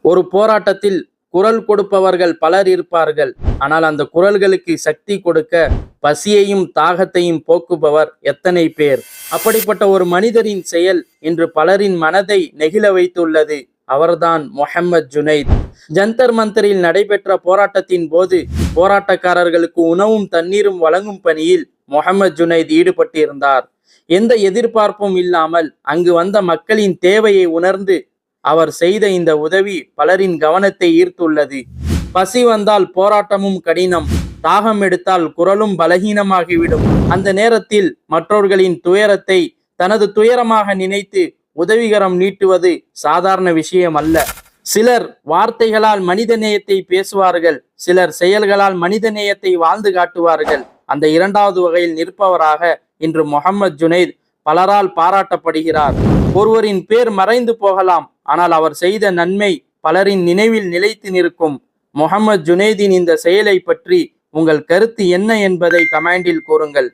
ஒரு போராட்டத்தில் குரல் கொடுப்பவர்கள் பலர் இருப்பார்கள். ஆனால் அந்த குரல்களுக்கு சக்தி கொடுக்க பசியையும் தாகத்தையும் போக்குபவர் எத்தனை பேர்? அப்படிப்பட்ட ஒரு மனிதரின் செயல் இன்று பலரின் மனதை நெகிழ வைத்துள்ளது. அவர்தான் முஹம்மது ஜுனைத். ஜந்தர் மந்தரில் நடைபெற்ற போராட்டத்தின் போது போராட்டக்காரர்களுக்கு உணவும் தண்ணீரும் வழங்கும் பணியில் முஹம்மது ஜுனைத் ஈடுபட்டிருந்தார். எந்த எதிர்பார்ப்பும் இல்லாமல் அங்கு வந்த மக்களின் தேவையை உணர்ந்து அவர் செய்த இந்த உதவி பலரின் கவனத்தை ஈர்த்துள்ளது. பசி வந்தால் போராட்டமும் கடினம், தாகம் எடுத்தால் குரலும் பலகீனமாகிவிடும். அந்த நேரத்தில் மற்றவர்களின் துயரத்தை தனது துயரமாக நினைத்து உதவிகரம் நீட்டுவது சாதாரண விஷயம் அல்ல. சிலர் வார்த்தைகளால் மனித நேயத்தை பேசுவார்கள், சிலர் செயல்களால் மனித நேயத்தை வாழ்ந்து காட்டுவார்கள். அந்த இரண்டாவது வகையில் நிற்பவராக இன்று முஹம்மது ஜுனைத் பலரால் பாராட்டப்படுகிறார். ஒருவரின் பேர் மறைந்து போகலாம், ஆனால் அவர் செய்த நன்மை பலரின் நினைவில் நிலைத்து நிற்கும். முஹம்மது ஜுனைதின் இந்த செயலை பற்றி உங்கள் கருத்து என்ன என்பதை கமெண்டில் கூறுங்கள்.